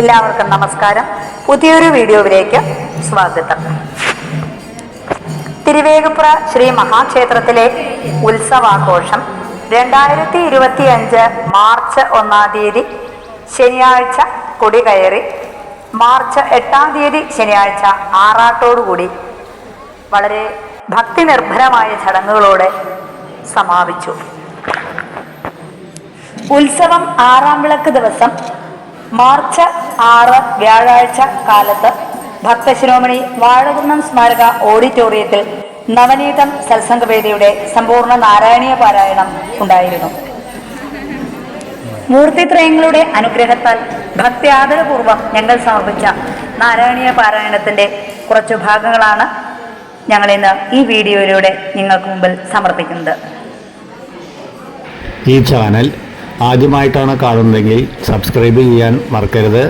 എല്ലാവർക്കും നമസ്കാരം. പുതിയൊരു വീഡിയോയിലേക്ക് സ്വാഗതം. തിരുവേഗപ്പുറ ശ്രീ മഹാക്ഷേത്രത്തിലെ ഉത്സവാഘോഷം 2025 മാർച്ച് 1 ശനിയാഴ്ച കൊടികയറി മാർച്ച് 8 ശനിയാഴ്ച ആറാട്ടോടുകൂടി വളരെ ഭക്തി നിർഭരമായ ചടങ്ങുകളോടെ സമാപിച്ചു. ഉത്സവം 6-ാം വിളക്ക് ദിവസം മാർച്ച് 6 വ്യാഴാഴ്ച കാലത്ത് ഭക്തശിരോമണി വാഴകുന്നം സ്മാരക ഓഡിറ്റോറിയത്തിൽ നവനീതം സത്സംഗവേദിയുടെ സമ്പൂർണ്ണ നാരായണീയ പാരായണം ഉണ്ടായിരുന്നു. മൂർത്തിത്രയങ്ങളുടെ അനുഗ്രഹത്താൽ ഭക്തി ആദരപൂർവ്വം ഞങ്ങൾ സമർപ്പിച്ച നാരായണീയ പാരായണത്തിന്റെ കുറച്ചു ഭാഗങ്ങളാണ് ഞങ്ങളിന്ന് ഈ വീഡിയോയിലൂടെ നിങ്ങൾക്ക് മുമ്പിൽ സമർപ്പിക്കുന്നത്. ഈ ചാനൽ ആദ്യമായിട്ടാണ് കാണുന്നതെങ്കിൽ സബ്സ്ക്രൈബ് ചെയ്യാൻ മറക്കരുത്,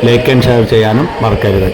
ലൈക്ക് ആൻഡ് ഷെയർ ചെയ്യാനും മറക്കരുത്.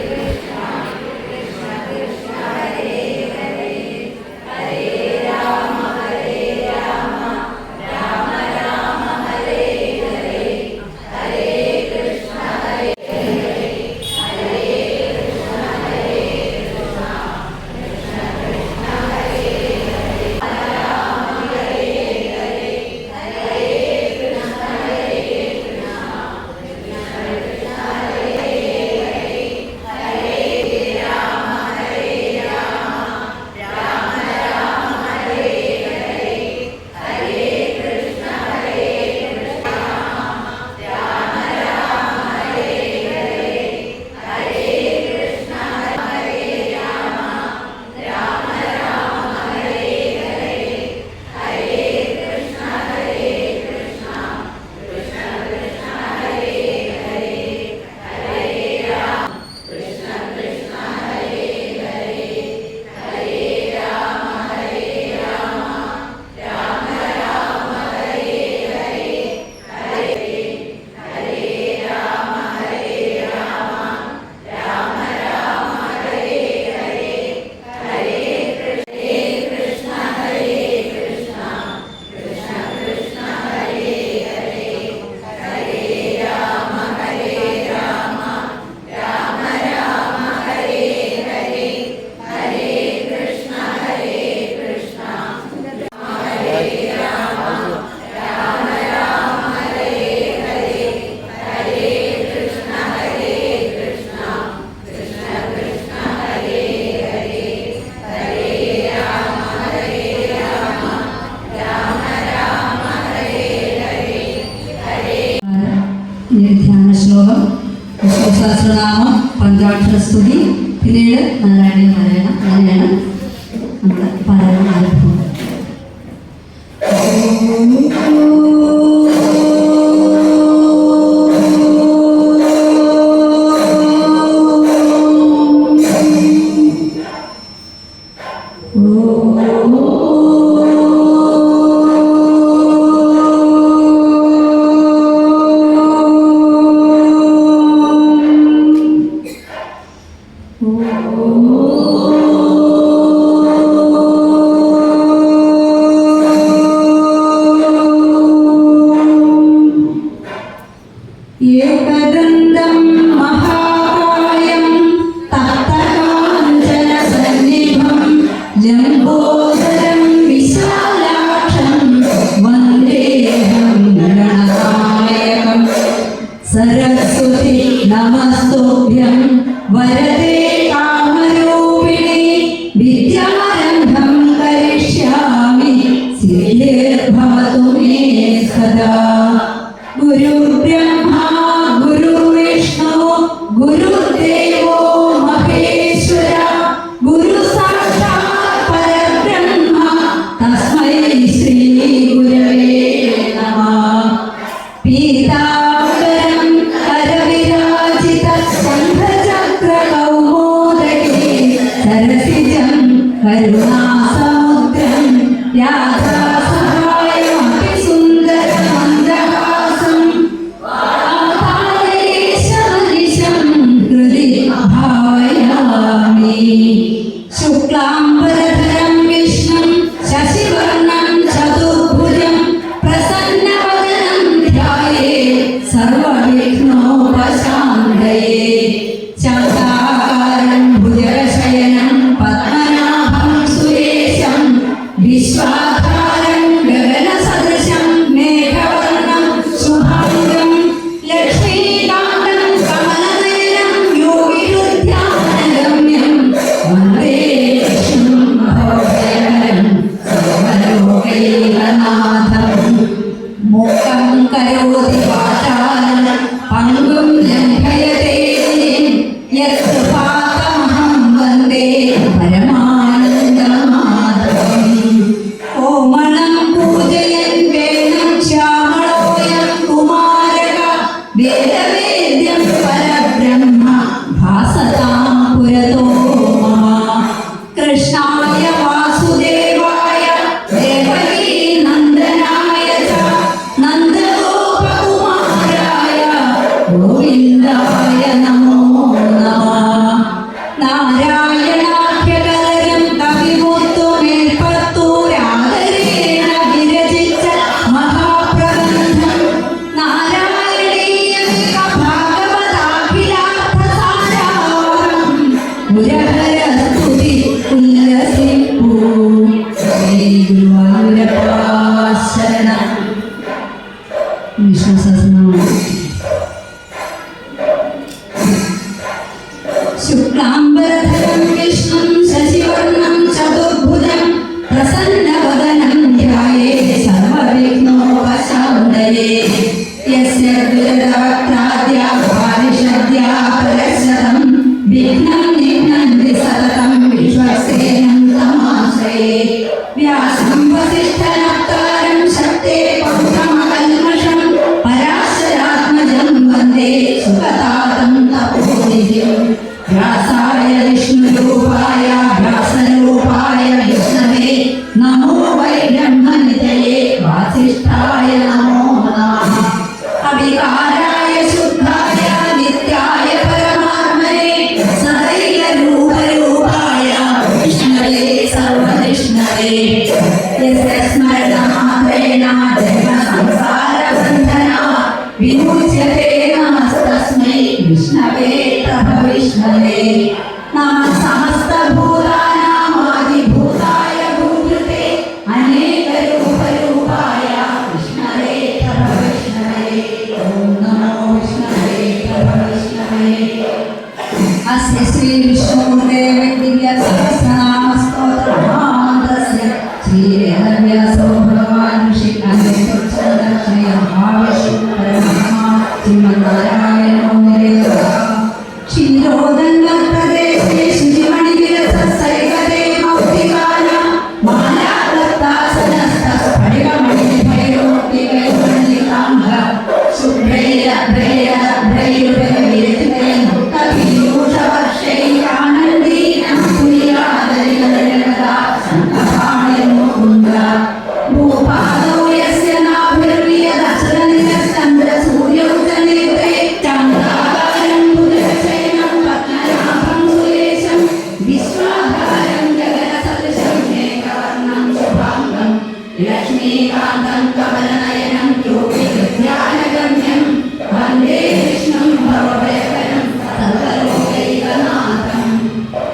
ധ്യാനശ്ലോകം, സഹസ്രനാമം, പഞ്ചാക്ഷരസ്തുതി, പിന്നീട് നാരായണീയ പാരായണം. അങ്ങനെയാണ് നമ്മുടെ പാരായണം ആരംഭിക്കുന്നത്. सरस्वती नमस्तुभ्यं वरदे कामरूपिणी विद्यारम्भं करिष्यामि सिद्धिर्भवतु मे सदा। गुरुर्ब्रह्मा गुरुर्विष्णु गुरुर्देवो महेश्वरा गुरु साक्षात् परब्रह्म तस्मै श्री गुरवे नमः। पीताम्बरं करविराजित शङ्खचक्रकौमोदकी सरसिजं करुणासमुद्रं व्याससहायमपि सुन्दरमन्दहासं പാങ്കും ലംഘയതേ യത്ത് പാതമഹം വന്ദേ പരമാനന്ദമാധവം. ഓമണം പൂജയൻ വേണം ശ്യാമളോയം കുമാരക വേദവേദ്യം പരബ്രഹ്മ ഭാസതാം പുരതോ മമ. കൃഷ്ണായ വാസുദേവായ ദേവകീ നന്ദനായ ച നന്ദഗോപകുമാരായ ഗോവിന്ദായ നമോ നമഃ. നാരായണാഖ്യകലരം കവിമുത്തുമേൽപ്പത്തൂരാദരേണ വിരചിച്ച മഹാപ്രബന്ധം നാരായണീയം ഭാഗവതാഖിലാർത്ഥസാരം മുരഹരസ്തുതി ഉല്ലസിപ്പൂ. ശ്രീ ഗുരുവായൂരപ്പ ശരണം. വിഷ്ണു സഹസ്രനാമം. ശുക്ലാംബരധരം വിഷ്ണും ശശിവർണം ചതുർഭുജം പ്രസന്നവദനം ധ്യായേത് സർവവിഘ്നോപശാന്തയേ. യസ്യ ദുരിതവക്ത്രാദ്യാ പാരിഷദ്യാ പ്രദർശനം വിഘ്നം നിഘ്നന്തി സതതം വിശ്വസേനം തമാശ്രയേ. വ്യാസം വസിഷ്ഠനപ്താരം ശക്തേ പൗത്രമകൽമഷം പരാശരാത്മജം വന്ദേ സുഖതാതം തപോനിധിം. വ്യാസായ വിഷ്ണുരൂപായ വ്യാസരൂപായ വിഷ്ണവേ നമോ വൈ ബ്രഹ്മനിധയേ വാസിഷ്ഠായ നമോ നമഃ. അവികാരായ ശുദ്ധായ നിത്യായ പരമാത്മനെ സദൈവ രൂപരൂപായ വിഷ്ണവേ സർവവിഷ്ണവേ. യസ്യ സ്മരണമാത്രേണ ജന്മസംസാരബന്ധനാ വിമുച്യത്തെ നമസ്തസ്മൈ വിഷ്ണവേ പ്രഭവിഷ്ണവേ. നമഃ സമസ്തഭൂതാനാമാദിഭൂതായ ഭൂതൃതേ അനേകരൂപരൂപായ വിഷ്ണവേ പ്രഭവിഷ്ണവേ. ഓം നമോ വിഷ്ണവേ പ്രഭവിഷ്ണവേ. അസ്യ ശ്രീ വിഷ്ണുദേവ ദിവ്യ സഹസ്രനാമസ്തോത്രമഹാമന്ത്രസ്യ ശ്രീവേദവ്യാസോ ഭഗവാൻ ഋഷി അന്വേഷണ മഹാവിഷ്ണു പരമാത്മാ ശ്രീമന്നാരായണോ നിരേവ. ക്ഷീരോദംഗപ്രദേശേ ശുചിമണിവിരസൈകതേ മൗക്തികാന മാലാകൃത്താസനസ്തസ്ഫടികമണിഭൈരോക്തികൈർമല്ലികാംഗ ശുഭ്രൈരഭ്രൈരഭ്രൈരുപവിരചിതൈർമുക്തപീയൂഷവർഷൈരാനന്ദീനം തുര്യാദരികരകഥാ സംഘപാണിർമുകുന്ദ. ഭൂപാദോ യസ്യ നാഭിർവിയദക്ഷരനിരശ്ചന്ദ്രസൂര്യൗ ച നേത്രേ ചന്ദ്രാകാരം ഭുജശയനം പത്മനാഭം സുരേശം വിശ്വാധാരം ജഗദസദൃശം മേഘവർണം ശുഭാംഗം ലക്ഷ്മീകാന്തം കമലനയനം യോഗിധ്യാനഗമ്യം വന്ദേ വിഷ്ണും ഭവഭയകരം സർവലോകൈകനാഥം.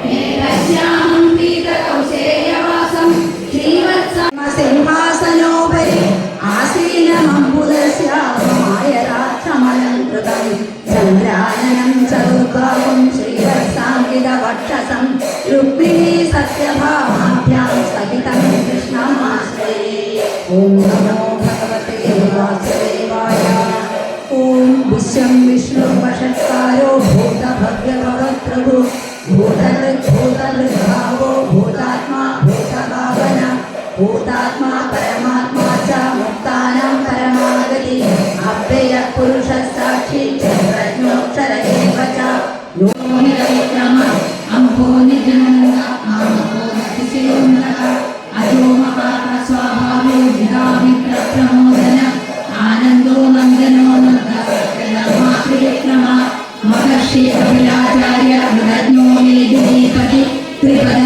മേഘശ്യാമം പീതകൗശേയവാസം ശ്രീവത്സസിംഹാസനോപരി ആസീനമംബുദസ്യാമായ രാക്ഷമലങ്കൃതം ചന്ദ്രാനനം ചതുർഭാഗം ശ്രീവത്സാങ്കിതവക്ഷസം രുക്മിണീ സത്യഭാമാഭ്യാം സഹിതം കൃഷ്ണമാശ്രയേ. ഓം നമോ ഭഗവതേ വാസുദേവായ. ഓം വിശ്വം വിഷ്ണുർവഷത്കാരോ ഭൂതഭവ്യഭവത്പ്രഭു ഭൂതഭൃദ്ഭാവോ ഭൂതാത്മാ ഭൂതഭാവന ഭൂതാത്മാ പരമാത്മാ ച മുക്താനാം പരമാഗതി അഭ്യയ പുരുഷ സാക്ഷി പ്രജ്ഞോക്ഷര ഏവ ച. യോനിരവിക്രമ അംഭോ നിജനന്ദ അജോമകാര സ്വാഭാവോ ജിതാമിത്രപ്രമോദന ആനന്ദോ നന്ദനോ നന്ദമാതൃവിക്രമ മഹർഷി കപിലാചാര്യ വിദഗ്നോ മേദിനീപതി ത്രിപദ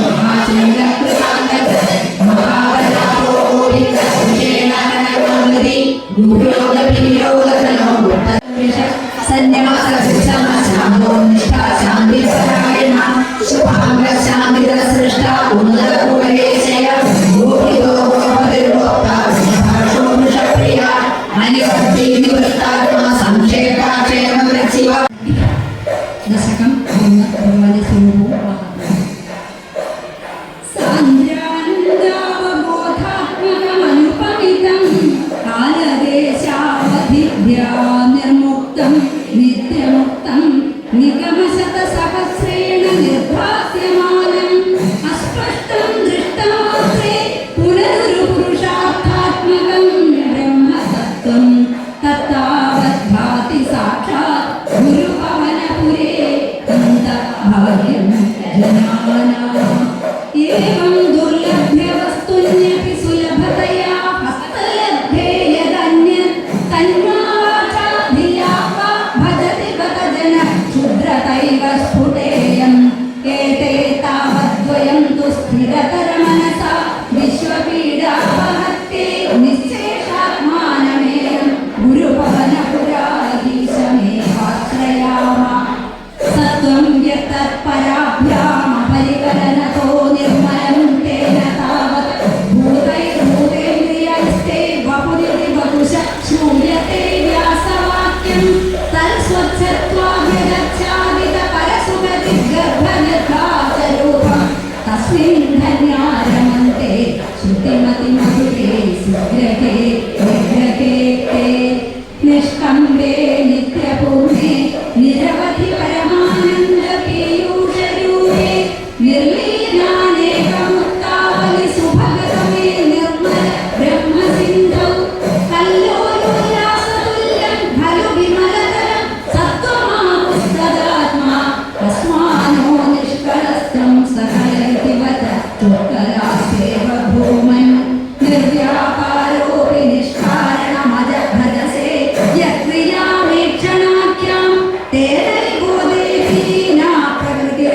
മഹാചന്ദ്രകൃതാംഗ മഹാബലാഭോ ഗോവിന്ദ ഗുരുയോഗപിയോഗനോ സന്യാസോ നിഷ്ഠാശാന്തിപരായണ ശുഭാംഗ ശാന്തിര സൃഷ്ട ഉന്നതകുലേശയ ഗോപിതോ ഗോപതിർഗോപ്താ പ്രിയ അനിവർത്തി നിവൃത്താത്മാ സംക്ഷേപാക്ഷേമ ശിവ. ദശകം ഭഗവാന്റെ സ്വരൂപവും സാന്ദ്രാനന്ദാവബോധാത്മകമനുപമിതം കാലദേശാവധിഭ്യാ साक्षात् गुरुपवनपुरे भाग्यं जनानाम् एवं दुर्लभ्यवस्तुन्यपि सुलभतया हस्तलभ्ये यदन्यत् तन्मावाचा धिया वा भजति बत जनः क्षुद्रतैव स्फुटेयम् एते तावद्वयं तु स्थिरतरमनसा विश्वपीडापहत्ये निःशेषात्मानमेयं गुरुपवनपुराधीशमेवाश्रयामः सत्त्वं यत्तत्पराभ्यामपरिकलनतो निर्मलं तेन तावत् भूतैर्भूतेन्द्रियैस्ते वपुरिति वपुष श्रूयते व्यासवाक्यं तत्स्वच्छत्वाभ्यगच्छादितपरसुगतिगर्भनिर्घातरूपं तस्मिन् धन्यारमन्ते श्रुतिमतिमधुरे सुग्रहे निग्रहे ते निष्कम्बे नित्यपूर्णे निरवधि परमानन्दपीयूषरूपे निर्लीनानेकमुक्तावलि सुभगतमे निर्मल ब्रह्मसिन्धौ कल्लोलोल्लासतुल्यं खलु विमलतरं सत्त्वमापुस्तदात्मा तस्मानो निष्कलस्तं सकलैति वच चोत्तरास्येव भूमन् निर्व्यापारोऽपि निष्कारणमज भजसे यत्क्रियामेक्षणाख्यां तेनैको देवीना प्रकृति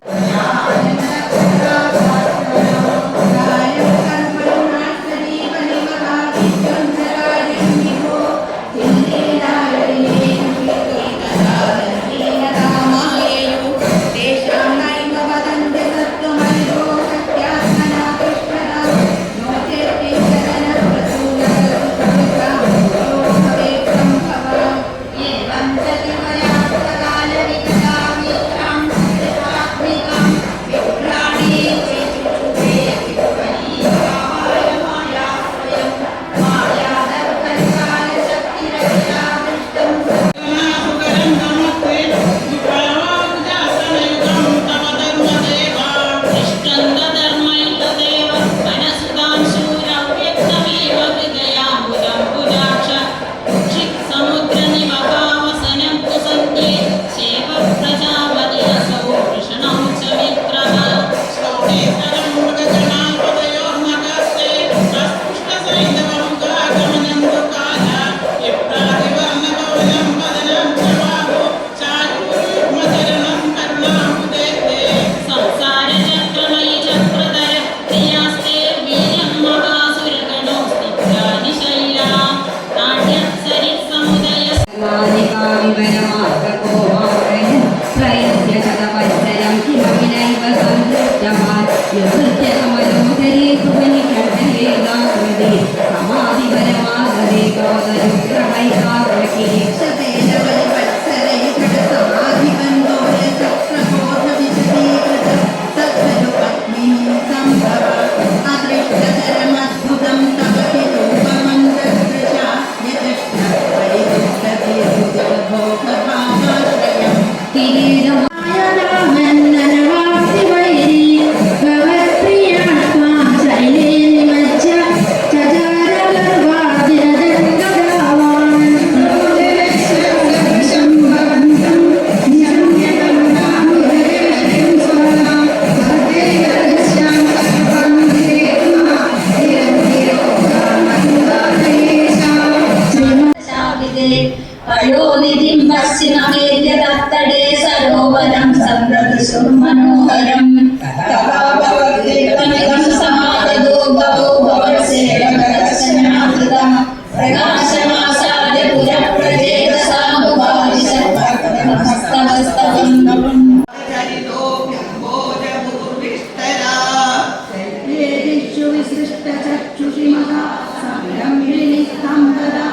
पश्चिममेत्यदत्तडे सरोवरं सम्प्रतिशुं मनोहरं तथाभवद्दीपमिदं समाददो भवो भवसेवकदर्शनामृता प्रकाशमासाद्य पुरप्रजेतसामुपादिशत्वस्तवस्तवं विसृष्टचक्षुषि महा संरम्भिणी स्तम्भदा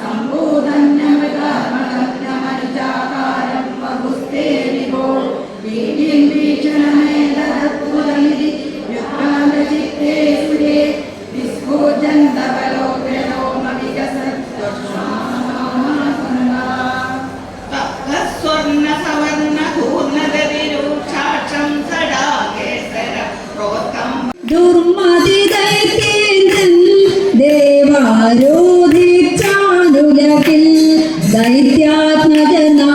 सम्बोधन्यमृतामगत्यमरिचाकारं वपुस्ते विभो वीतिं वीक्षणमेतदद्भुतमिति व्युत्क्रान्तचित्ते सुरे ദുർമതിദൈത്യേന്ദ്രൻ ദേവാരോധിച്ചാനുലകിൽ ദൈത്യാത്മജന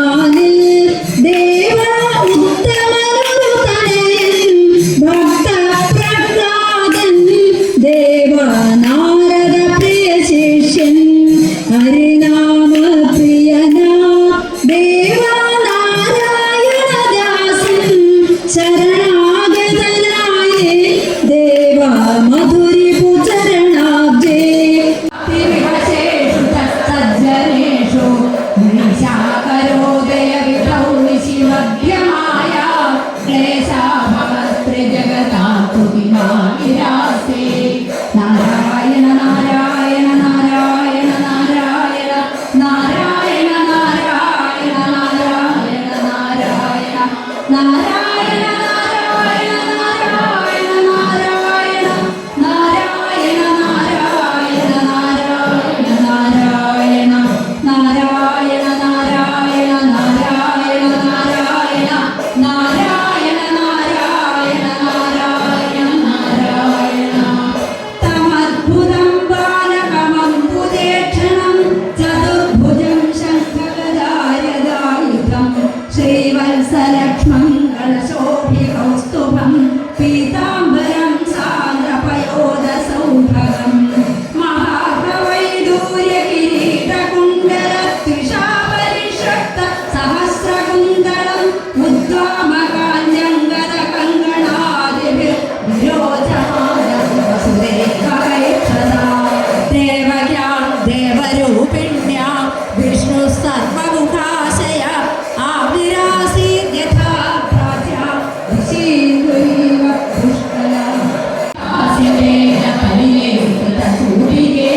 നാരായണ നാരായണ നാരായണ നാരായണ നാരായണ നാരായണ നാരായണ നാരായണ നാരായണ നാരായണ നാരായണ നാരായണ നാരായണ നാരായണ നാരായണ തമദ്ഭുതം ബാലകമംബുദേക്ഷണം ചതുർഭുജം ശംഖഗദായുധം ശ്രീവത്സലക്ഷ്മങ്ങളശോഭികൗസ്തുഭം പീതാംബരം സാന്ദ്രപയോദസൗഭഗം മഹാഭവൈഡൂര്യകിരീടകുണ്ടലത്വിഷാപരിഷക്ത സഹസ്രകുണ്ടലം ഉദ്വാമകാന്യങ്കദകങ്കണാദിഭിർവിരോചമാനം വസുദേവൈക്ഷതാ ദേവയാ ദേവരൂപിണ്യാ വിഷ്ണു സർവമുഖാശയ ആവിരാസീദ്യഥാ പ്രാച്യ ഋഷീന്ദ്വൈവ പുഷ്കല ആസിതേന പരിയേകൃതസൂരികേ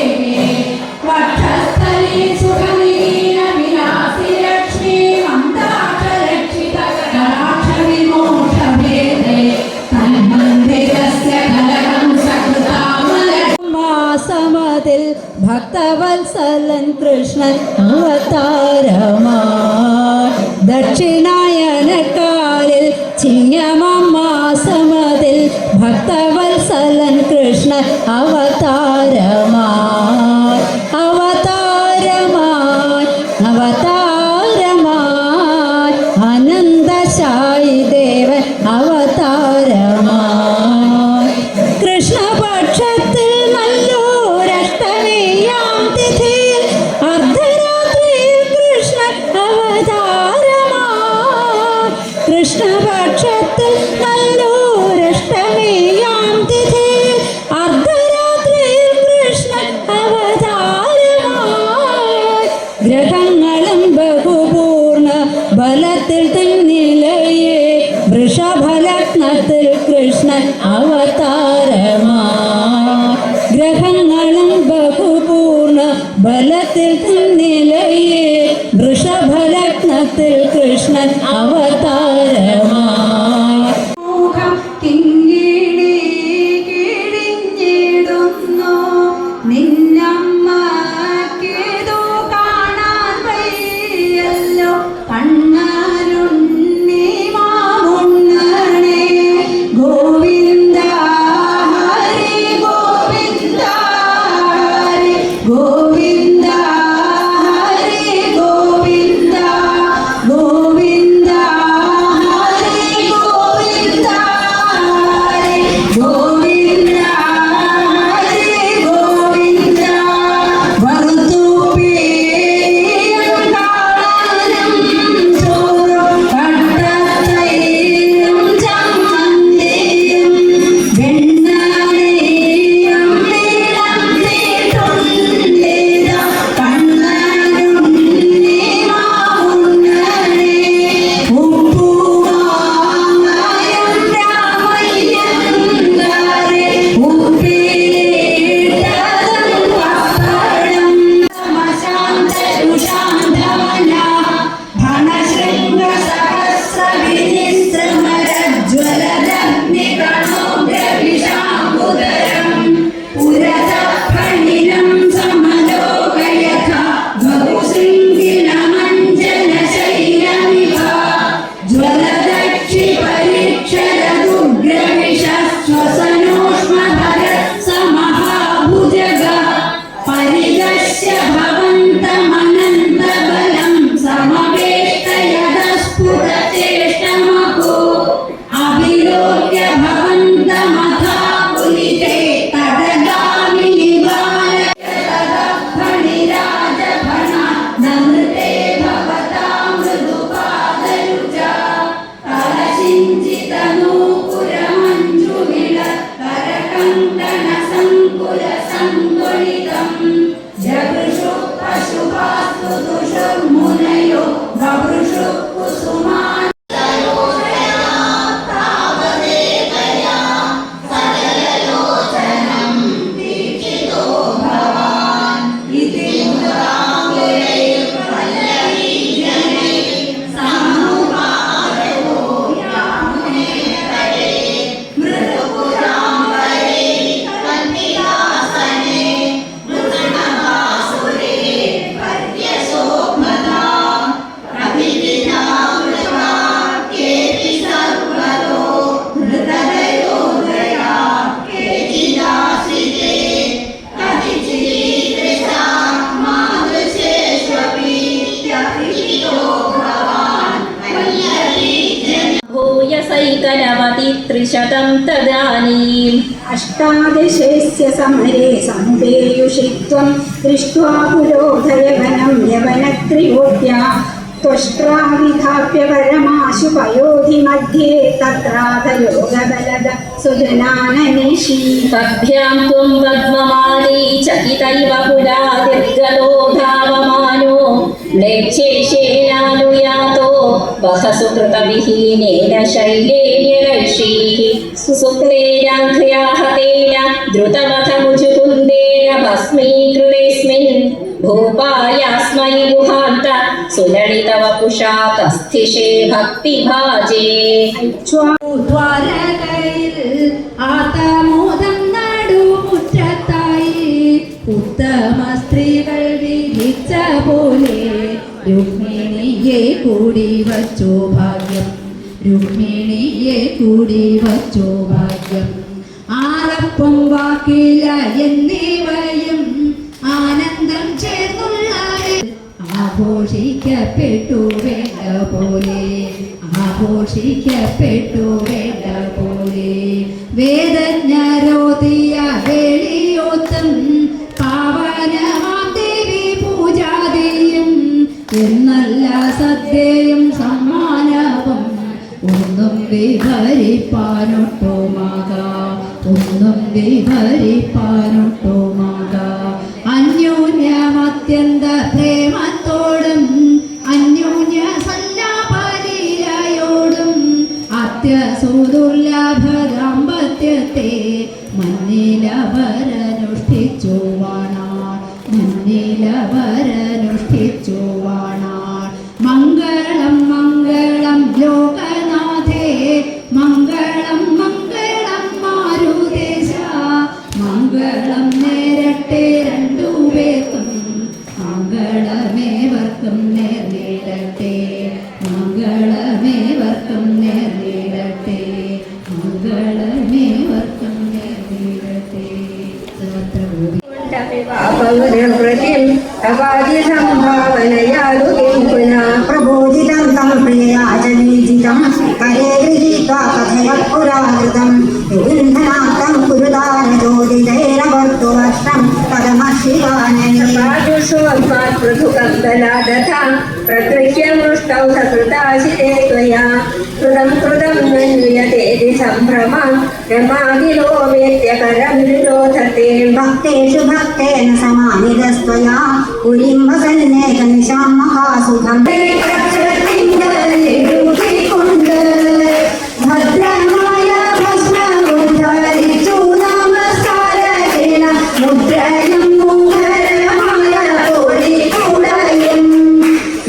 വക്ഷസ്ഥലേ സുഖനിലീന വിലാസി ലക്ഷ്മീ മന്ദാക്ഷരക്ഷിത കടാക്ഷവിമോക്ഷഭേദേ തന്മന്ദിരസ്യ കലകം സകൃതാമല മാസമതിൽ ഭക്തവത്സലൻ കൃഷ്ണൻ അവതാരമായി ദക്ഷിണായനക്കാലിൽ ചിങ്ങമാസമതിൽ ഭക്തവത്സലൻ കൃഷ്ണൻ അവതാരമായി അവതാരമായി അവതാരമായി അനന്തശായി ദേവൻ അവതാരമായി കൃഷ്ണപക്ഷത്തിൽ നല്ലൊരഷ്ടമിയാം തിഥിയിൽ അർദ്ധരാത്രിയിൽ കൃഷ്ണൻ അവതാരമായി കൃഷ്ണപക്ഷത്തിൽ നല്ലൊരഷ്ടമിയാം തിഥിയിൽ അർദ്ധരാത്രിയിൽ കൃഷ്ണൻ അവതാരമായി ഗ്രഹങ്ങളും ബഹുപൂർണ ബലത്തിൽ തന്നിലയെ വൃഷഭലഗ്നത്തിൽ കൃഷ്ണൻ അവതാരമായി ഗ്രഹങ്ങളും ബഹുപൂർണ ബലത്തിൽ തന്നിലയെ വൃഷഭലഗ്നത്തിൽ കൃഷ്ണൻ അവതാരമായി മുഖം കിങ്ങിണി കിഴിഞ്ഞിടുന്നു നിന്നമ്മക്കേതോ കാണാൻ വയ്യല്ലോ കണ്ണരുണ്ണി മാമുണ്ണണേ ഗോവിന്ദ ഹരി ഗോവിന്ദ ഹരി ഗോവിന്ദ ഹരി ഗോവിന്ദ ഗോവിന്ദ कैकनवतित्रिशतं तदानीम् अष्टादशस्य समरे समुपेयुषित्वं दृष्ट्वा पुरोधयवनं यवनत्रियोग्या त्वष्ट्राविधाप्य परमाशु पयोधि मध्ये तत्राधयोगबलद सुजनाननिषि तद्भ्यां त्वं पद्ममाली चकितैव पुरा निर्गतो धावमानो म्लेच्छेशेनानुयातो वहसुकृतविहीनेन शैलेन्यरैषीः सुसुक्लेनाघ्र्याहतेन द्रुतमथमुचुकुन्देन भस्मीकृतेऽस्मिन् भूपायास्मै गुहान्त सुललितवपुषा तस्थिषे भक्तिभाजे ദ്വാരകയിൽ ആതമോദം നടുമുറ്റത്തായി ഉത്തമ സ്ത്രീകൾ വിധിച്ച പോലെ രുക്മിണിയെ കൂടി വച്ചോ ഭാഗ്യം രുക്മിണിയെ കൂടി വച്ചോ ഭാഗ്യം ആലപ്പം വാക്കില എന്നിവയും ആനന്ദം ചേർന്നുള്ള ആഘോഷിക്കപ്പെട്ടു വേണ്ട പോലെ ആഘോഷിക്കപ്പെട്ടു വേണ്ട പോലെ വേദജ്ഞരോതിയ വെളിയോത്തും പാവനമാം ദേവി പൂജാതിയും എന്നല്ല സദ്യയും സമ്മാനവും ഒന്നും വിവരിപ്പാനൊട്ടുമാകാം ഒന്നും വിവരിപ്പാനൊട്ടുമാകാം അന്യോന്യമത്യന്ത പ്രേമത്തോടും അന്യോന്യ സല്ലാപലീലയോടും അത്യസുദുർലഭ ദാമ്പത്യത്തെ മന്നിലവരനുഷ്ഠിച്ചു വാണാൾ മന്നിലവരനുഷ്ഠിച്ചു വാണാൾ മംഗളം മംഗളം ലോകനാഥേ മംഗളം മംഗളം മാരുദേശ മംഗളം നേരട്ടെ രണ്ടുപേർക്കും മംഗളമേവർക്കും നേർന്നിടട്ടെ മംഗളമേവർക്കും നേർന്നിടട്ടെ മംഗളമേവർക്കും നേർന്നിടട്ടെ സർവത്ര പ്രബോധിതം തം പ്രിയയാചനീജിതം കരേ ഗൃഹീത്വാ കഥയപുരാകൃതം യുഗന്ധനാക്തം കുരുദാരജ്യോതിജൈരവർത്തുവർഷം प्रतृह्यमृष्टौ सकृताशिरे त्वया कृतं कृतं नन्वियतेति सम्भ्रमं रमादिलो वेद्यकरं निरोधते ഭക്തേഷു ഭക്തേന സമാനിതസ്ത്വയാ പുരീം വസന്നേകനിശാം മഹാസുഖം ഭദ്രമായ ഭസ്മവും ധരിച്ചു നമസ്കാരേണ മുദ്രയും മുഖരമായ തോഴിക്കുടയും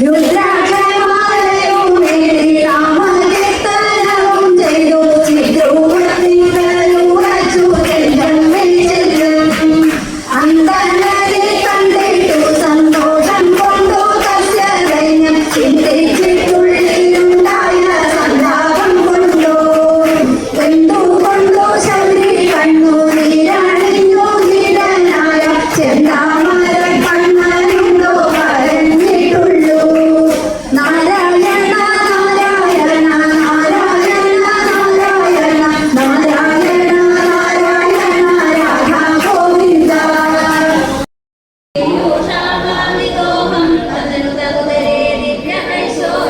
രുദ്രാക്ഷമാലയും നേടി രാമകീർത്തനവും ചെയ്തു ചിത്രൂടച്ചു അന്തരനെ കണ്ടിട്ടു സന്തോഷം കൊണ്ടു തസ്യ ദൈന്യം ചിന്തിച്ചിട്ടുള്ളിലുണ്ടായ സന്താപം കൊണ്ടു എന്തുകൊണ്ടു ശബരി കണ്ണു നീരണിഞ്ഞു നീരനായ ചെന്താമര കണ്ണനുണ്ടോ പറഞ്ഞിട്ടുള്ളൂ നാരായണ നാരായണ നാരായണ നാരായണ നാരായണ നാരായണ രാധാ ഗോവിന്ദ ോഹം തദനുതകുതരേ ദിവ്യമൈശോര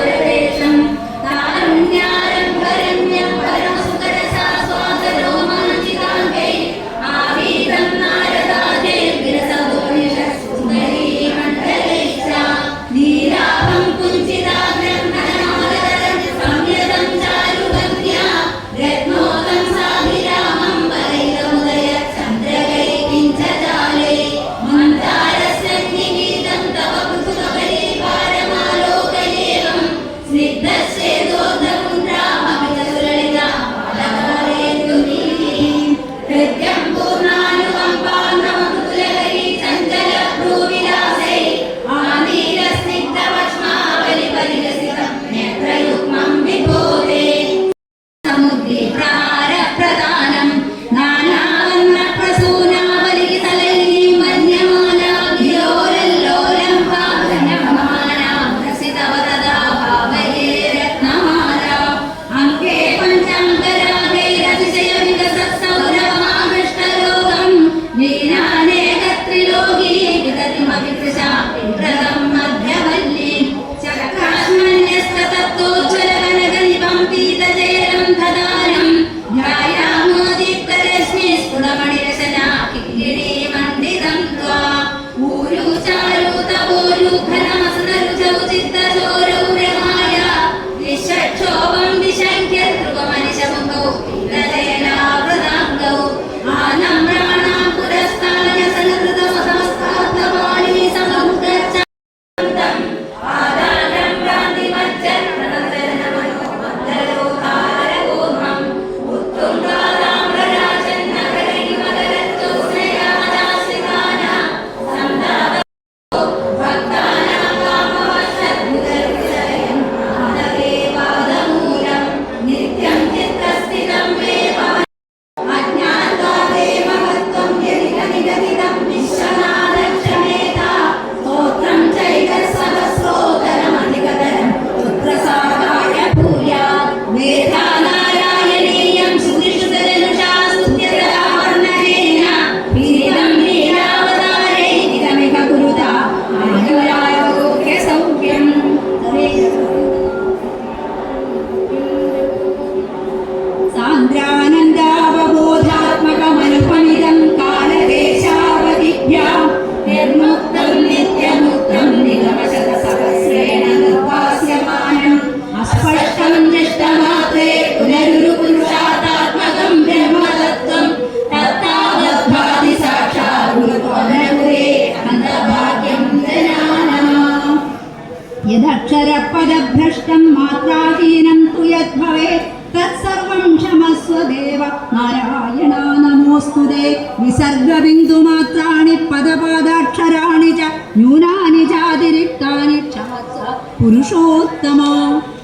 दृष्टं मात्राहीनं तु यद्भवेत् तत्सर्वं क्षमस्व देव नारायण नमोऽस्तुते विसर्गबिन्दुमात्राणि पदपादाक्षराणि च न्यूनानि चातिरिक्तानि क्षमस्व पुरुषोत्तम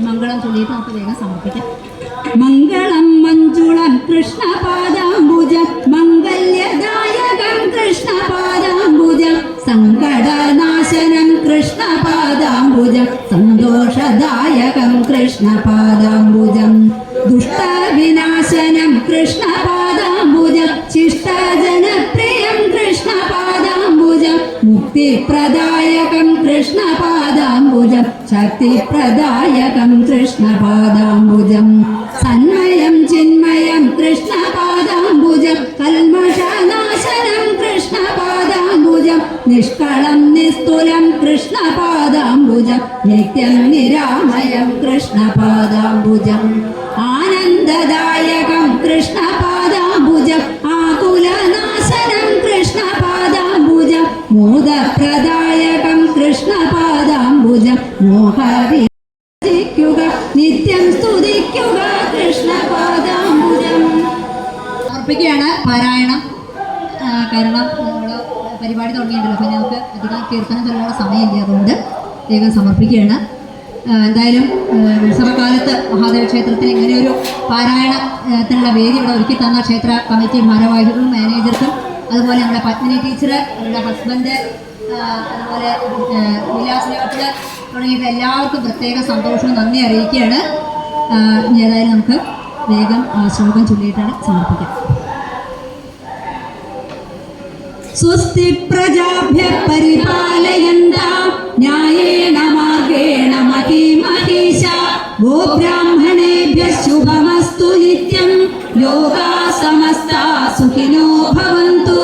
मङ्गलं चൊല്ലിയിട്ട് നമുക്ക് വേഗം സമർപ്പിക്കാം मङ्गलं मञ्जुलं कृष्णपादाम्बुजं मङ्गल्यदायकं कृष्णपादाम्बुजं सङ्कटनाशनं कृष्णपादाम्बुजं सन्तोषदायकं कृष्णपादाम्बुजं दुष्टविनाशनं कृष्णपादाम्बुजं शिष्टजनप्रियं कृष्णपादाम्बुजं मुक्तिप्रदायकं कृष्णपादाम्बुजं शक्तिप्रदायकं कृष्णपादाम्बुजं सन्मयं चिन्मयं कृष्णपादाम्बुजं कल्मषनाशनं कृष्णपादाम्बुजं निष्कलं निस्तुलं कृष्णपादाम्बुजं नित्यं निरामयं कृष्णपादाम्बुजम् आनन्ददायकं कृष्णपादाम्बुजम् आकुलनाशनं कृष्णपादाम्बुजं मोदप्रदायकं कृष्णपादाम्बुजं मोहविरचिक्युग नित्यं സ്തുതിക്കുക കൃഷ്ണപാദാംബുജം സമർപ്പിക്കുകയാണ് പാരായണം കാരണം നമ്മൾ പരിപാടി തുടങ്ങിയിട്ടുണ്ടല്ലോ അപ്പോൾ നമുക്ക് അധികം കീർത്തനം ചൊല്ലാനുള്ള സമയമില്ല അതുകൊണ്ട് വേഗം സമർപ്പിക്കുകയാണ് എന്തായാലും ഉത്സവകാലത്ത് മഹാദേവ ക്ഷേത്രത്തിൽ ഇങ്ങനെയൊരു പാരായണത്തിനുള്ള വേദി ഇവിടെ ഒരുക്കി തന്ന ക്ഷേത്ര കമ്മിറ്റി ഭാരവാഹികൾക്കും മാനേജർക്കും അതുപോലെ നമ്മുടെ പത്മിനി ടീച്ചർ നമ്മുടെ ഹസ്ബൻഡ് അതുപോലെ വിലാസിനോട്ടിൽ തുടങ്ങിയിട്ട് എല്ലാവർക്കും പ്രത്യേക സന്തോഷവും നന്ദി അറിയിക്കുകയാണ് ഏതായാലും നമുക്ക് വേഗം ശ്ലോകം ചൊല്ലിയിട്ടാണ് സമർപ്പിക്കാം സ്വസ്തി പ്രജാഭ്യഃ പരിപാലയന്താം ന്യായേന മാർഗേണ മഹീമഹീശാ ഗോബ്രാഹ്മണേഭ്യഃ ശുഭമസ്തു നിത്യം ലോകാഃ സമസ്താഃ സുഖിനോ ഭവന്തു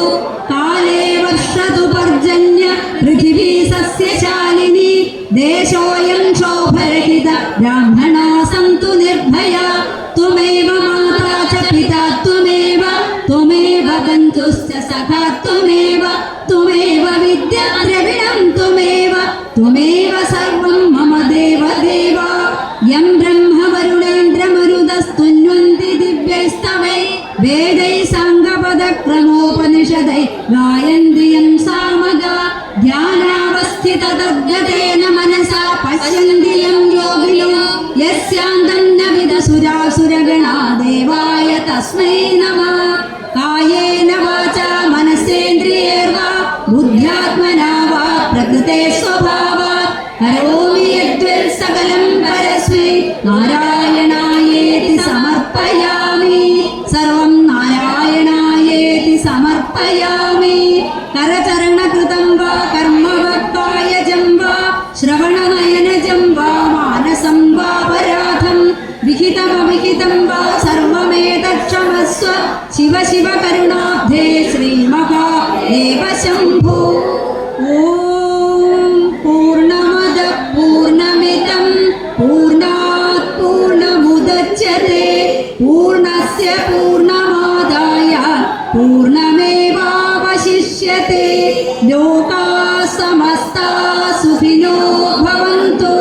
കാലേ വർഷതു പർജന്യ പൃഥിവീ സസ്യശാലിനി ദേശോऽयं ശോഭരഹിത ബ്രാഹ്മണാ സന്തു നിർഭയാ ത്വമേവ മാതാ ച പിതാ ത്വമേവ ബന്ധുശ്ച സഖാ ത്വമേവ വിദ്യാ ദ്രവിണം ത്വമേവ സർവം മമ ദേവദേവ യം ബ്രഹ്മവരുണേന്ദ്രമരുതസ്തുന്വന്തി ദിവ്യൈസ്തവൈ വേദൈ സാംഗപദക്രമോപനിഷദൈ ഗായന്തി യം സാമഗാ ധ്യാനാവസ്ഥിത തദ്ഗതേന മനസാ പശ്യന്തി യം യോഗിനോ യസ്യാന്തം ന വിദസുരാസുരഗണാ ദേവായ തസ്മൈ നമഃ കായേന വാചാ മനസേന്ദ്രിയേർവാ ബുദ്ധ്യാത്മനാ വാ പ്രകൃതേ സ്വഭാവാത് കരോമി യദ്വൽ സകലം പരസ്മൈ നാരായണായേതി സമർപ്പയാമി സർവം നാരായണായേതി സമർപ്പയാമി കരചരണകൃതം വാ കർമ്മവക്കായജം വാ ശ്രവണനയനജം വാ മാനസം വാപരാധം വിഹിതമവിഹിതം വാ സർവമേതക്ഷമസ്വ ശിവ ശിവ കരുണാബ്ധേ ശ്രീമഹാദേവ ശംഭോ ഓം പൂർണ്ണമദ പൂർണ്ണമിദം പൂർണ്ണാത് പൂർണ്ണമുദച്യത്തെ പൂർണ്ണസ്യ പൂർണ്ണമാദായ പൂർണ്ണമേവാവശിഷ്യത്തെ ലോകാ സമസ്താ സുഖിനോ ഭവന്തു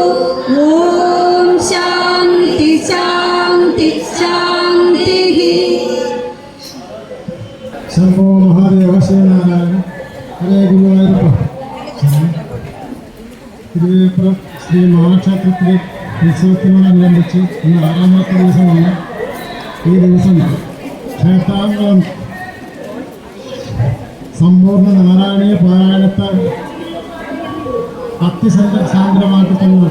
ഓം ശാന്തി ശാന്തി ശാന്തിഃ ശംഭോ മഹാദേവ ശ്രീനാരായണ ഹരേ ഗുരുവായൂരപ്പ തിരുവേപ്പുറം ശ്രീ മഹാക്ഷേത്രത്തിലെ ഉത്സവത്തിനോടനുബന്ധിച്ച് ഇന്ന് 6-ാമത്തെ ദിവസമാണ്. ഈ ദിവസം ക്ഷേത്രാംഗം സമ്പൂർണ്ണ നാരായണീയ പാരായണത്തെ അത്യസാന്ദ്രമാക്കി തന്നു.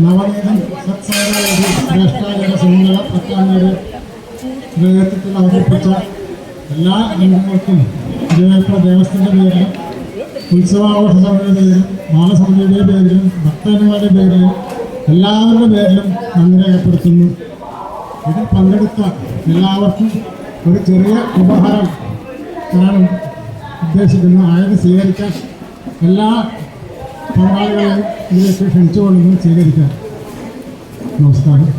നവനീതം സത്സാരവേദി ശ്രേഷ്ഠാചാര സുമംഗള പത്താംഗേര് നേതൃത്വത്തിൽ അവതരിപ്പിച്ച എല്ലാ അംഗങ്ങൾക്കും തിരുവേപ്പുറ ദേവസ്ഥൻ്റെ പേരിലും ഉത്സവാഘോഷ സമിതിയുടെ പേരിലും ബാലസമിതിയുടെ പേരിലും ഭക്തന്മാരുടെ പേരിലും എല്ലാവരുടെ പേരിലും നന്ദി രേഖപ്പെടുത്തുന്നു. ഇതിൽ പങ്കെടുത്ത എല്ലാവർക്കും ഒരു ചെറിയ ഉപഹാരം ആണ് ഉദ്ദേശിക്കുന്നത്. ആയത് സ്വീകരിക്കാൻ എല്ലാ പങ്കാളികളെയും ഇതിലേക്ക് ക്ഷണിച്ചുകൊള്ളുന്നു. സ്വീകരിക്കാം. നമസ്കാരം.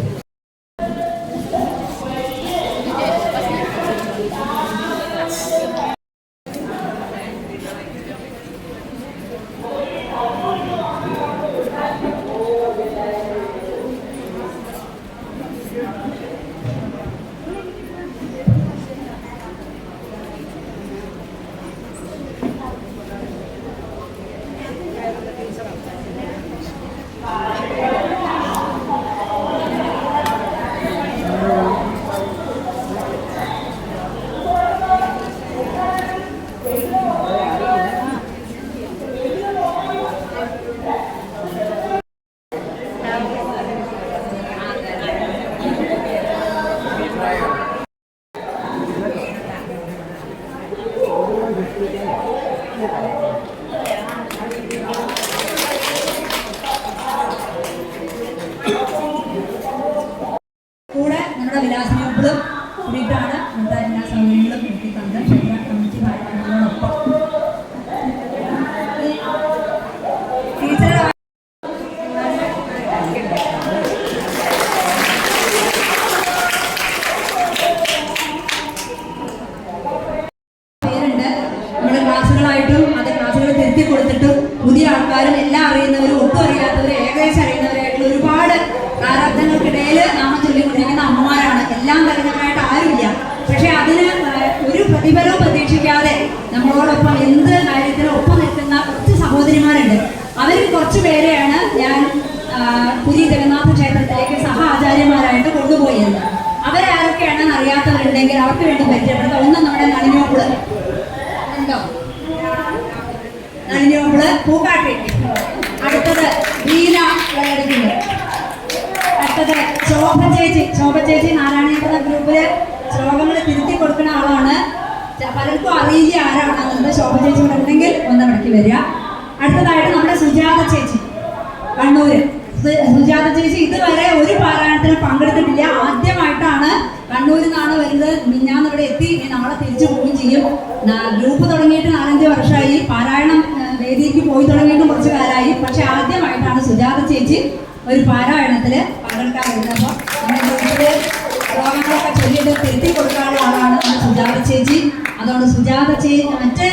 പേരുണ്ട്. നമ്മുടെ ക്ലാസ്സുകളായിട്ടും അത് ക്ലാസ്സുകൾ തിരുത്തി കൊടുത്തിട്ടും പുതിയ ആൾക്കാരും എല്ലാം അറിയുന്നവരും ഒട്ടും അറിയാത്തവരും ഏകദേശം അറിയുന്നവരായിട്ടുള്ള ഒരുപാട് പ്രാരാബ്ദങ്ങൾക്കിടയിൽ നാമം ചൊല്ലിക്കൊണ്ടിരിക്കുന്ന അമ്മമാരാണ്. എല്ലാം കഴിഞ്ഞവരായിട്ട് ആരുമില്ല. പക്ഷെ അതിന് ഒരു പ്രതിഫലവും പ്രതീക്ഷിക്കാതെ നമ്മളോടൊപ്പം എന്ത് കാര്യത്തിനും ഒപ്പം നിൽക്കുന്ന കുറച്ച് സഹോദരിമാരുണ്ട്. അവരിൽ കുറച്ച് പേരെയാണ് ഞാൻ പുരി ജഗന്നാഥ ക്ഷേത്രത്തിലേക്ക് സഹ ആചാര്യന്മാരായിട്ട് കൊണ്ടുപോയത്. അവരാരൊക്കെയാണെന്ന് അറിയാത്തവരുണ്ടെങ്കിൽ അവർക്ക് വേണ്ടി പരിചയപ്പെടുത്താം. ഒന്ന് നമ്മുടെ നളിനോപ്പിള് ഉണ്ടോ? നളിനോപ്പിള് പൂക്കാട്ടി. അടുത്തത് വീണ വിളയെടുക്കുന്നത്. അടുത്തത് ശോഭ ചേച്ചി നാരായണീയപുര ഗ്രൂപ്പില് ശ്ലോകങ്ങൾ തിരുത്തി കൊടുക്കുന്ന ആളാണ്. പലർക്കും അറിയില്ല ആരാണെന്നുള്ളത്. ശോഭ ചേച്ചി ഇവിടെ ഉണ്ടെങ്കിൽ ഒന്ന് ഇടയ്ക്ക് വരിക. അടുത്തതായിട്ട് നമ്മുടെ സുജാത ചേച്ചി കണ്ണൂര്. സുജാത ചേച്ചി ഇതുവരെ ഒരു പാരായണത്തിന് പങ്കെടുത്തിട്ടില്ല. ആദ്യമായിട്ടാണ് കണ്ണൂരിൽ നിന്നാണ് വരുന്നത്. മിഞ്ഞാന്ന് ഇവിടെ എത്തി. ഇനി നാളെ തിരിച്ചു പോവുകയും ചെയ്യും. ഗ്രൂപ്പ് തുടങ്ങിയിട്ട് 4-5 വർഷമായി. പാരായണം വേദിക്ക് പോയി തുടങ്ങിയിട്ട് കുറച്ച് കാലമായി. പക്ഷെ ആദ്യമായിട്ടാണ് സുജാത ചേച്ചി ഒരു പാരായണത്തിൽ പങ്കെടുക്കാൻ വരുന്നത്. അപ്പോൾ നമ്മുടെ ഗ്രൂപ്പില് ശ്ലോകങ്ങളൊക്കെ ചൊല്ലിയിട്ട് തിരുത്തി കൊടുക്കാനുള്ള ആളാണ് നമ്മുടെ സുജാത ചേച്ചി. അതുകൊണ്ട് സുജാത ചേച്ചി മറ്റ്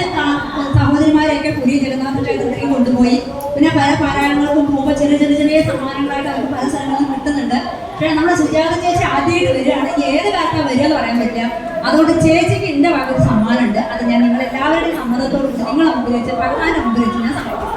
സഹോദരിമാരെയൊക്കെ പുരി ജഗന്നാഥ ക്ഷേത്രത്തിലേക്ക് കൊണ്ടുപോയി. പിന്നെ പല പാരായണങ്ങൾക്കും പോകുമ്പോൾ ചെറിയ സമ്മാനങ്ങളായിട്ട് അവർക്ക് പല സ്ഥലങ്ങളിലും കിട്ടുന്നുണ്ട്. പക്ഷേ നമ്മുടെ സുജാത ചേച്ചി ആദ്യമായിട്ട് വരികയാണെങ്കിൽ ഏത് കാലത്താണ് വരിക എന്ന് പറയാൻ പറ്റില്ല. അതുകൊണ്ട് ചേച്ചിക്ക് എൻ്റെ ഭാഗത്ത് സമ്മാനമുണ്ട്. അത് ഞാൻ നിങ്ങളെല്ലാവരുടെയും സമ്മതത്തോട് കൂടി നിങ്ങളെ മുമ്പിൽ വെച്ച് ഭഗവാന്റെ മുമ്പിൽ വെച്ച് ഞാൻ സമർപ്പിക്കും.